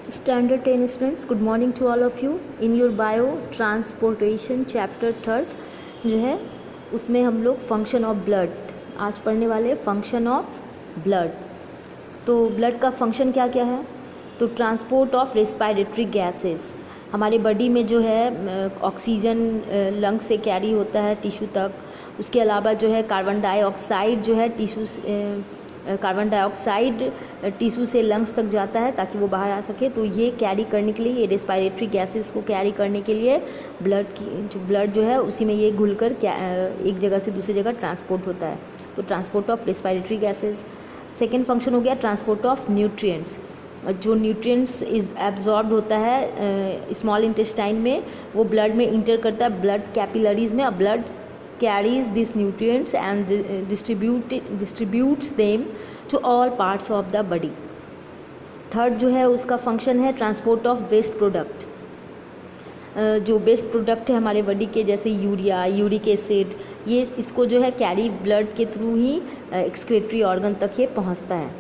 Standard 10 students, good morning to all of you. In your bio transportation chapter 3 जो है उसमें हम लोग फंक्शन ऑफ ब्लड आज पढ़ने वाले फंक्शन ऑफ ब्लड। तो ब्लड का फंक्शन क्या क्या है? तो ट्रांसपोर्ट ऑफ रेस्पिरेटरी गैसेस, हमारे बॉडी में जो है ऑक्सीजन लंग से कैरी होता है टिश्यू तक। उसके अलावा जो है कार्बन डाइऑक्साइड जो है कार्बन डाइऑक्साइड टिश्यू से लंग्स तक जाता है ताकि वो बाहर आ सके। तो ये कैरी करने के लिए, ये रेस्पिरेटरी गैसेस को कैरी करने के लिए ब्लड जो है उसी में ये घुलकर एक जगह से दूसरी जगह ट्रांसपोर्ट होता है। तो transport of respiratory gases. Second function हो गया ट्रांसपोर्ट ऑफ न्यूट्रिएंट्स। जो न्यूट्रिएंट्स इज एब्जॉर्ब होता है स्मॉल इंटेस्टाइन में, वो ब्लड में इंटर करता है, ब्लड कैपिलरीज में। Blood carries these nutrients and distributes them to all parts of the body. Third जो है उसका फंक्शन है ट्रांसपोर्ट ऑफ वेस्ट प्रोडक्ट। जो वेस्ट प्रोडक्ट है हमारे बॉडी के, जैसे यूरिया, यूरिक एसिड, ये इसको जो है कैरी ब्लड के थ्रू ही एक्सक्रीटरी ऑर्गन तक ये पहुंचता है।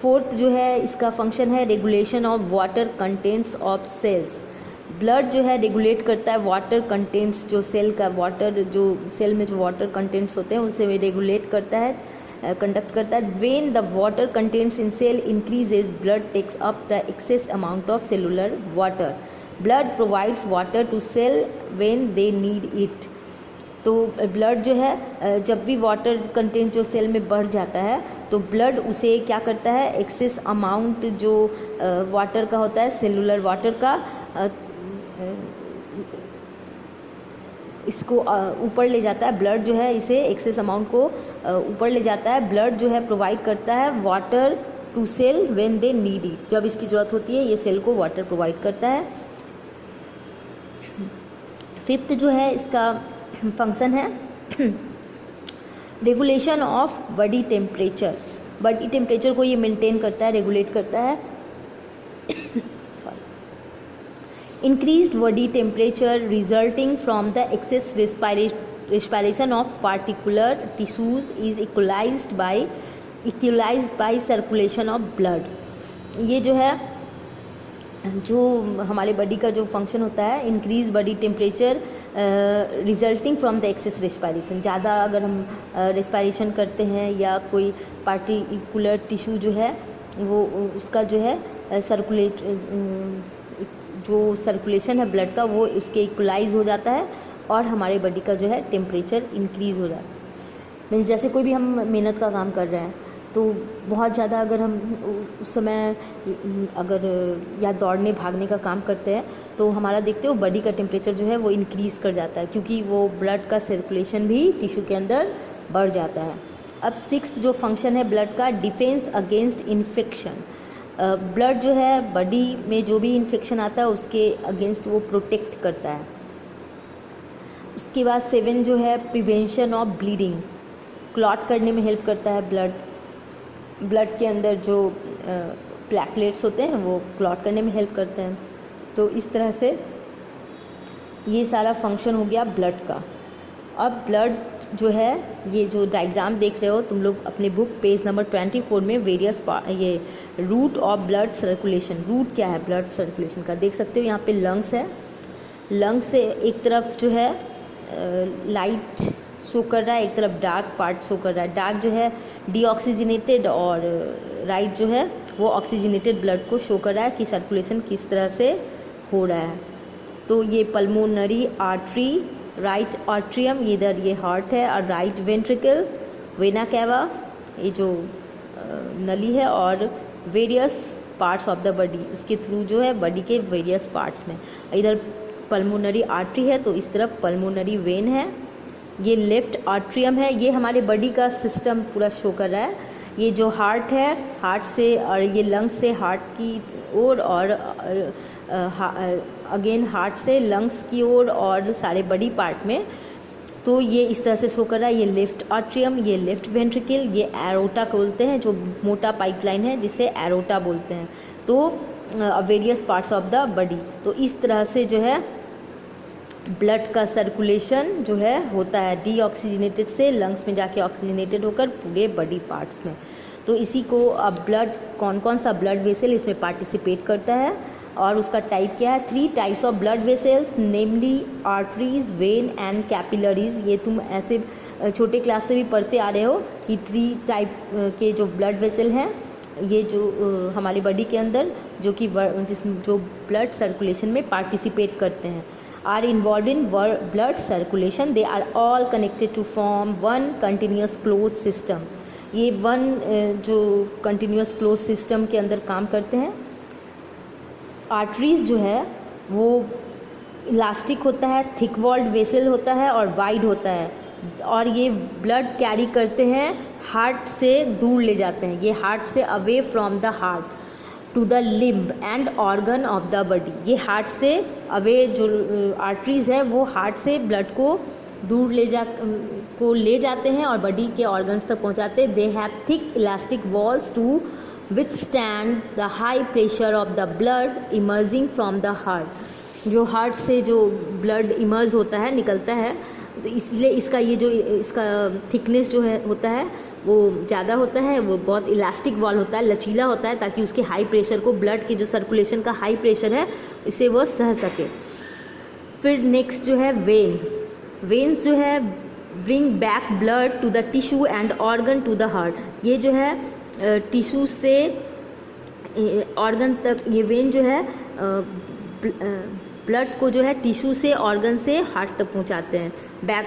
फोर्थ जो है इसका फंक्शन है regulation of water contents of cells. Blood जो है रेगुलेट करता है वाटर कंटेंट्स, जो सेल का वाटर, जो सेल में जो वाटर कंटेंट्स होते हैं उसे रेगुलेट करता है, कंडक्ट करता है। When the water contents in cell increases, blood takes up the excess amount of cellular water. Blood provides water to cell when they need it. तो ब्लड जो है जब भी वाटर कंटेंट जो सेल में बढ़ जाता है तो ब्लड उसे क्या करता है, एक्सेस अमाउंट जो वाटर का होता है, सेलुलर वाटर का, इसको ऊपर ले जाता है। ब्लड जो है इसे एक्सेस अमाउंट को ऊपर ले जाता है। ब्लड जो है प्रोवाइड करता है water to cell when they need it, जब इसकी ज़रूरत होती है ये सेल को वाटर प्रोवाइड करता है। फिफ्थ जो है इसका फंक्शन है regulation of body temperature. Body temperature को ये मेंटेन करता है, रेगुलेट करता है। Increased body temperature resulting from the excess respiration of particular tissues is equalized by circulation of blood। ये जो है जो हमारे बॉडी का जो फंक्शन होता है, increase body temperature resulting from the excess respiration. ज़्यादा अगर हम रेस्पिरेशन करते हैं या कोई पार्टिकुलर टिश्यू जो है वो उसका जो है जो सर्कुलेशन है ब्लड का वो उसके इक्वलाइज हो जाता है और हमारे बॉडी का जो है टेम्परेचर इंक्रीज़ हो जाता है। मीन्स जैसे कोई भी हम मेहनत का काम कर रहे हैं तो बहुत ज़्यादा अगर हम उस समय अगर या दौड़ने भागने का काम करते हैं तो हमारा देखते हो बॉडी का टेम्परेचर जो है वो इंक्रीज़ कर जाता है, क्योंकि वो ब्लड का सर्कुलेशन भी टिश्यू के अंदर बढ़ जाता है। अब सिक्स्थ जो फंक्शन है ब्लड का, डिफेंस अगेंस्ट इन्फेक्शन। ब्लड जो है बॉडी में जो भी इन्फेक्शन आता है उसके अगेंस्ट वो प्रोटेक्ट करता है। उसके बाद 7 जो है प्रिवेंशन ऑफ ब्लीडिंग, क्लॉट करने में हेल्प करता है ब्लड के अंदर जो प्लेटलेट्स होते हैं वो क्लॉट करने में हेल्प करते हैं। तो इस तरह से ये सारा फंक्शन हो गया ब्लड का। अब ब्लड जो है, ये जो डायग्राम देख रहे हो तुम लोग अपने बुक पेज नंबर 24 में, वेरियस ये route of blood circulation, route क्या है ब्लड सर्कुलेशन का देख सकते हो। यहाँ पे लंग्स है, लंग्स से एक तरफ जो है लाइट शो कर रहा है, एक तरफ डार्क पार्ट शो कर रहा है। डार्क जो है डीऑक्सीजनेटेड और राइट जो है वो ऑक्सीजनेटेड ब्लड को शो कर रहा है कि सर्कुलेशन किस तरह से हो रहा है। तो ये पल्मोनरी आर्टरी, राइट आर्ट्रियम, इधर ये हार्ट है, और राइट वेंट्रिकल, वेना कैवा, ये जो नली है, और various parts of the body, उसके थ्रू जो है बॉडी के वेरियस पार्ट्स में। इधर पल्मोनरी आर्टरी है तो इस तरफ पल्मोनरी वेन है। ये लेफ्ट आर्ट्रियम है, ये हमारे बॉडी का सिस्टम पूरा शो कर रहा है। ये जो हार्ट है, हार्ट से, और ये लंग्स से हार्ट की ओर, और अगेन हार्ट से लंग्स की ओर, और सारे बॉडी पार्ट में। तो ये इस तरह से शो कर रहा है। ये लेफ्ट आर्ट्रियम, ये लेफ्ट वेंट्रिकल, ये एरोटा बोलते हैं, जो मोटा पाइपलाइन है जिसे एरोटा बोलते हैं। तो various parts of the body. तो इस तरह से जो है ब्लड का सर्कुलेशन जो है होता है, डीऑक्सीजनेटेड से लंग्स में जाके ऑक्सीजनेटेड होकर पूरे बॉडी पार्ट्स में। तो इसी को अब ब्लड, कौन कौन सा ब्लड वेसल इसमें पार्टिसिपेट करता है और उसका टाइप क्या है। 3 types of blood vessels namely arteries, when and capillaries. ये तुम ऐसे छोटे क्लास से भी पढ़ते आ रहे हो कि 3 टाइप के जो ब्लड वेसल हैं, ये जो हमारे बॉडी के अंदर जो ब्लड सर्कुलेशन में पार्टिसिपेट करते हैं, are involve in blood circulation, they are all connected to form one continuous close system. ये जो कंटिन्यूस क्लोज सिस्टम के अंदर काम करते हैं। आर्टरीज जो है वो इलास्टिक होता है, थिक वॉल्ड वेसल होता है और वाइड होता है, और ये ब्लड कैरी करते हैं, हार्ट से दूर ले जाते हैं, ये हार्ट से away from the heart to the limb and organ of the body. ये हार्ट से अवे जो आर्टरीज है वो हार्ट से ब्लड को दूर ले जाते हैं और बॉडी के ऑर्गन्स तक पहुंचाते हैं। They have thick elastic walls to withstand the high pressure of the blood emerging from the heart। जो हार्ट से जो ब्लड इमर्ज होता है, निकलता है, तो इसलिए इसका थिकनेस जो है होता है वो ज़्यादा होता है, वो बहुत इलास्टिक वॉल होता है, लचीला होता है, ताकि उसके हाई प्रेशर को, ब्लड के जो सर्कुलेशन का हाई प्रेशर है, इसे वो सह सके। फिर नेक्स्ट जो है वेन्स। वेन्स जो है bring back blood to the tissue and organ to the heart. ये जो है टिश्यू से ऑर्गन तक, ये वेन जो है ब्लड को जो है टिश्यू से, ऑर्गन से हार्ट तक पहुंचाते हैं, बैक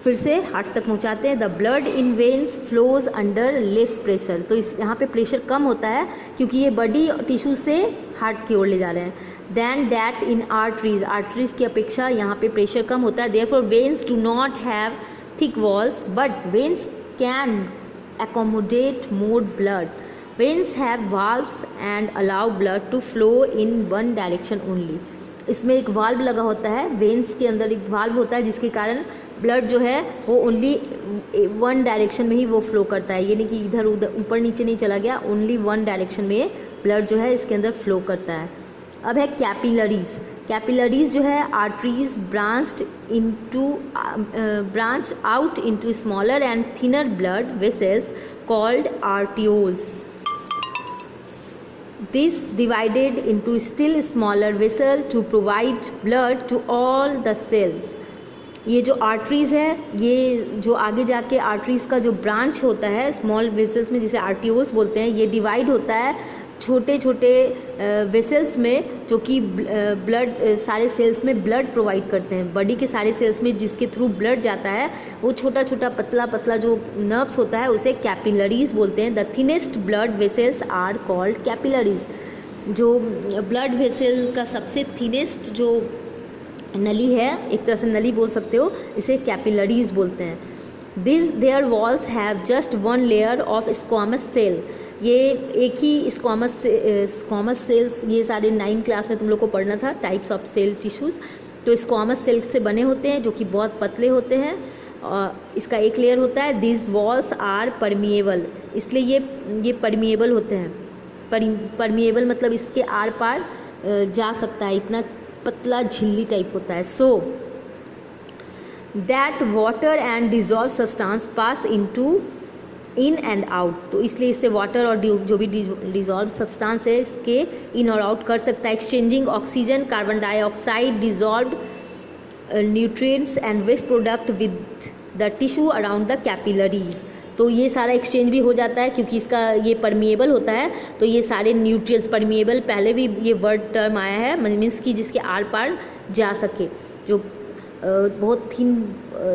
फिर से हार्ट तक पहुंचाते हैं। The blood in veins flows under less pressure. तो यहाँ पे प्रेशर कम होता है क्योंकि ये बॉडी टिश्यू से हार्ट की ओर ले जा रहे हैं। Than that in arteries. Arteries की अपेक्षा यहाँ पे प्रेशर कम होता है। Therefore veins do not have thick walls but veins can accommodate more blood. Veins have valves and allow blood to flow in one direction only. इसमें एक valve लगा होता है, वेन्स के अंदर एक वाल्व होता है जिसके कारण ब्लड जो है वो ओनली वन डायरेक्शन में ही वो फ्लो करता है, ये नहीं कि इधर उधर ऊपर नीचे नहीं चला गया, ओनली वन डायरेक्शन में ब्लड जो है इसके अंदर फ्लो करता है। अब है कैपिलरीज। कैपिलरीज जो है arteries branch out into smaller and thinner blood vessels called arterioles. This divided into still smaller vessel to provide blood to all the cells. ये जो आर्टरीज है, ये जो आगे जाके आर्टरीज का जो ब्रांच होता है स्मॉल वेसल्स में, जिसे आर्टियोल्स बोलते हैं, ये डिवाइड होता है छोटे छोटे वेसल्स में, जो कि ब्लड सारे सेल्स में ब्लड प्रोवाइड करते हैं। बॉडी के सारे सेल्स में जिसके थ्रू ब्लड जाता है, वो छोटा छोटा पतला पतला जो नर्व्स होता है उसे कैपिलरीज बोलते हैं। The thinnest blood vessels are called capillaries. जो ब्लड वेसल का सबसे थिनेस्ट जो नली है, एक तरह से नली बोल सकते हो, इसे कैपिलरीज बोलते हैं। Their walls have just one layer of squamous cell. ये एक ही स्क्वामस सेल्स, ये सारे 9 क्लास में तुम लोग को पढ़ना था, टाइप्स ऑफ सेल टिश्यूज़। तो स्क्वामस सेल से बने होते हैं जो कि बहुत पतले होते हैं, और इसका एक लेयर होता है। दिस वॉल्स आर परमिएबल, इसलिए ये परमिएबल होते हैं। परमिएबल मतलब इसके आर पार जा सकता है, इतना पतला झिल्ली टाइप होता है। So that water and dissolve substance pass into in and out. तो इसलिए इससे वाटर और जो भी डिजॉल्व सब्सटेंस है इसके इन और आउट कर सकता है। Exchanging oxygen, carbon dioxide, dissolved nutrients and waste product with the tissue around the capillaries. तो ये सारा एक्सचेंज भी हो जाता है क्योंकि इसका ये परमिएबल होता है। तो ये सारे न्यूट्रिएंट्स, परमिएबल पहले भी ये वर्ड टर्म आया है, मीन्स की जिसके आर पार जा सके, जो बहुत थिन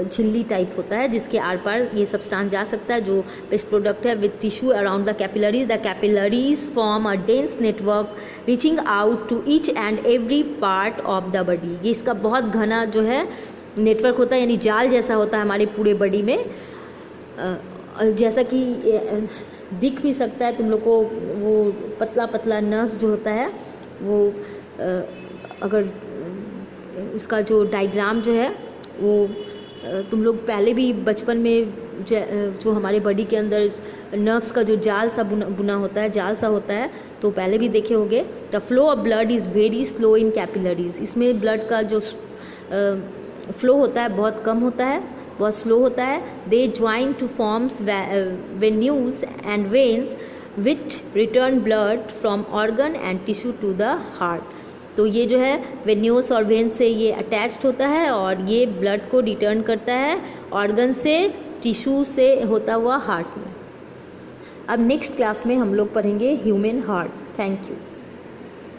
झिल्ली टाइप होता है जिसके आर पार ये सब्सटेंस जा सकता है, जो वेस्ट प्रोडक्ट है with tissue around the capillaries. The capillaries form a dense network reaching out to each and every part of the body. ये इसका बहुत घना जो है नेटवर्क होता है, यानी जाल जैसा होता है हमारे पूरे बॉडी में। जैसा कि दिख भी सकता है तुम लोग को, वो पतला पतला नर्व जो होता है वो अगर उसका जो डायग्राम जो है वो तुम लोग पहले भी बचपन में जो हमारे बॉडी के अंदर नर्व्स का जो जाल सा बुना होता है, जाल सा होता है, तो पहले भी देखे होंगे। The flow of blood is very slow in capillaries. इसमें ब्लड का जो फ्लो होता है बहुत कम होता है। बहुत स्लो होता है। They join to forms venules and veins which return blood from organ and tissue to the heart. तो ये जो है वेन्यूल्स और वेन्स से ये अटैच्ड होता है और ये ब्लड को रिटर्न करता है ऑर्गन से, टिश्यू से होता हुआ हार्ट में। अब नेक्स्ट क्लास में हम लोग पढ़ेंगे ह्यूमन हार्ट। Thank you.